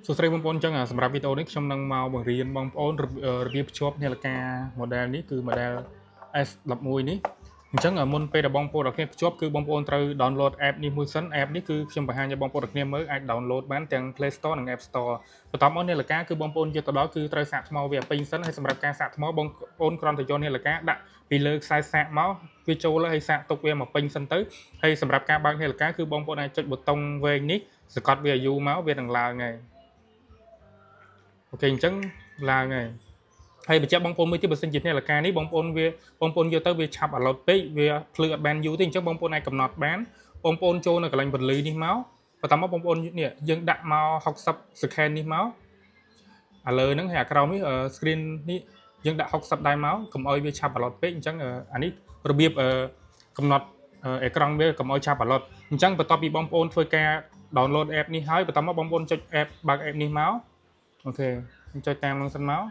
សួស្តីបងប្អូនចឹងសម្រាប់វីដេអូនេះខ្ញុំនឹងមកបង្រៀនបងប្អូនរបៀបភ្ជាប់នាឡិកា model នេះគឺ model S11 នេះអញ្ចឹងមុនពេលដែលបងប្អូនអរគ្នាភ្ជាប់គឺបងប្អូនត្រូវ download app នេះមួយសិន app នេះគឺខ្ញុំបង្ហាញឲ្យបងប្អូនអរគ្នាមើលអាច download បានទាំង Play Store និង App Store បន្ទាប់មកនាឡិកាគឺបងប្អូនយកទៅដល់គឺត្រូវសាកថ្មវាពេញសិនហើយសម្រាប់ការសាកថ្មបងប្អូនគ្រាន់តែយកនាឡិកាដាក់ពីលើខ្សែសាកមកវាចូលហើយសាកទុកវាមកពេញសិនទៅហើយសម្រាប់ការបើកនាឡិកាគឺបងប្អូនអាចចុចប៊ូតុងវែងនេះសង្កត់វាឲ្យយូរមកវានឹងឡើងហើយអូខេអញ្ចឹងឡើងហើយបញ្ជាក់បងប្អូនមួយទៀតបើសិនជានាឡិកានេះបងប្អូនយកទៅវាឆាប់អាឡូតពេកវាភ្លឺអត់បានយូរទេអញ្ចឹងបងប្អូនអាចកំណត់បានបងប្អូនចូលនៅកន្លែងពន្លឺនេះមកបន្ទាប់មកបងប្អូននេះយើងដាក់មក60 second នេះមកឥឡូវហ្នឹងហើយអាក្រោមនេះ screen នេះយើងដាក់60ដែរមកកុំឲ្យវាឆាប់អាឡូតពេកអញ្ចឹងអានេះរបៀបកំណត់អេក្រង់វាកុំឲ្យឆាប់អាឡូតអញ្ចឹងបន្ទាប់ពីបងប្អូនធ្វើការ download app នេះហើយបន្ទាប់មកបងប្អូនចុច app បើក app នេះមកអូខេចុចតាមនឹងសិនមក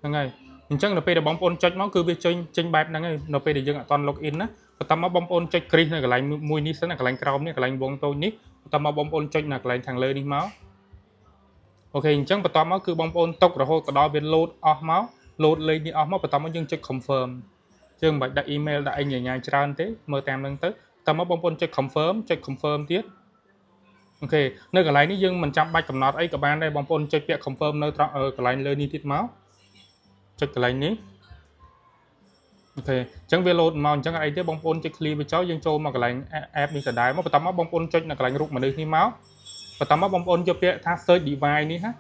ហ្នឹងហើយអញ្ចឹងនៅពេលដែលបងប្អូនចុចមកគឺវាចេញបែបហ្នឹងហើយនៅពេលដែលយើងអត់តន់ log in ណាបន្ទាប់មកបងប្អូនចុចគ្រីសនៅកន្លែងមួយនេះសិនកន្លែងក្រោមនេះកន្លែងវងតូចនេះបន្ទាប់មកបងប្អូនចុចនៅកន្លែងខាងលើនេះមកអូខេអញ្ចឹងបន្ទាប់មកគឺបងប្អូនទុករហូតដល់វា load អស់មក load លេខនេះអស់មកបន្ទាប់មកយើងចុច confirm យើងមិនបាច់ដាក់ email ដាក់អីញញ៉ាយច្រើនទេមើលតាមនឹងទៅបន្ទាប់មកបងប្អូនចុច confirm ទៀតអូខេនៅកន្លែងនេះយើងមិនចាំបាច់កំណត់អីក៏បានដែរបងប្អូនចុចពាក្យ confirm នៅត្រង់កន្លែងលើនេះទៀតមកចុចកន្លែងនេះអូខេអញ្ចឹងវា load មកអញ្ចឹងអីទេបងប្អូនចុច clear វាចោលយើងចូលមកកន្លែង app នេះដដែលមកបន្ទាប់មកបងប្អូនចុចនៅកន្លែងរូបមនុស្សនេះមកបន្ទាប់មកបងប្អូនយកពាក្យថា search device នេះណា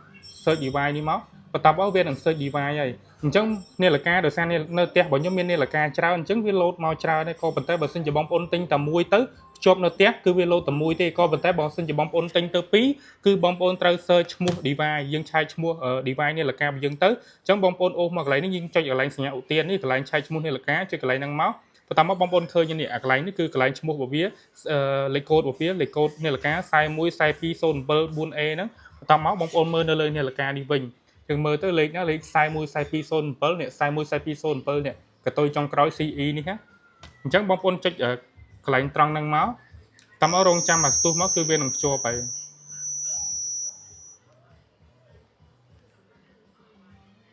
search device នេះមកបន្ទាប់មកវានឹង search device ហើយអញ្ចឹងនាឡិកាដោយសារនៅផ្ទះរបស់ខ្ញុំមាននាឡិកាច្រើនអញ្ចឹងវា load មកច្រើនហើយក៏ប៉ុន្តែបើសិនជាបងប្អូនទិញតែមួយទៅភ្ជាប់នៅផ្ទះគឺវា load តែមួយទេក៏ប៉ុន្តែបើសិនជាបងប្អូនទិញទៅពីរគឺបងប្អូនត្រូវ search ឈ្មោះ device យើងឆែកឈ្មោះ device នាឡិការបស់យើងទៅអញ្ចឹងបងប្អូនអូសមកកន្លែងនេះយើងចុចកន្លែងសញ្ញាឧទាននេះកន្លែងឆែកឈ្មោះនាឡិកាចុចកន្លែងហ្នឹងមកបន្ទាប់មកបងប្អូនឃើញនេះអាកន្លែងនេះគឺកន្លែងឈ្មោះរបស់វាលេខកូដរបស់វាលេខកូដនាឡិកា414207 4A ហ្នឹងបន្ទាប់មកបងប្អូនមើលនៅលើនាឡិកានេះវិញយើងមើលទៅលេខណាលេខ414207នេះ414207នេះកតុយចុងក្រោយ CE នេះណាអញ្ចឹងបងប្អូនចុចកន្លែងត្រង់ហ្នឹងមកតាមមករងចាំមកស្ទុះមកគឺវានឹងភ្ជាប់ហើយ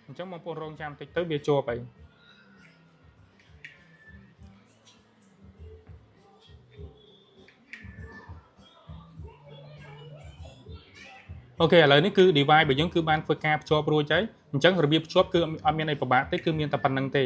អញ្ចឹងបងប្អូនរងចាំតិចទៅវាជាប់ហើយអូខេឥឡូវនេះគឺ device របស់យើងគឺបានធ្វើការភ្ជាប់រួចហើយអញ្ចឹងរបៀបភ្ជាប់គឺអត់មានអីពិបាកទេគឺមានតែប៉ុណ្្នឹងទេ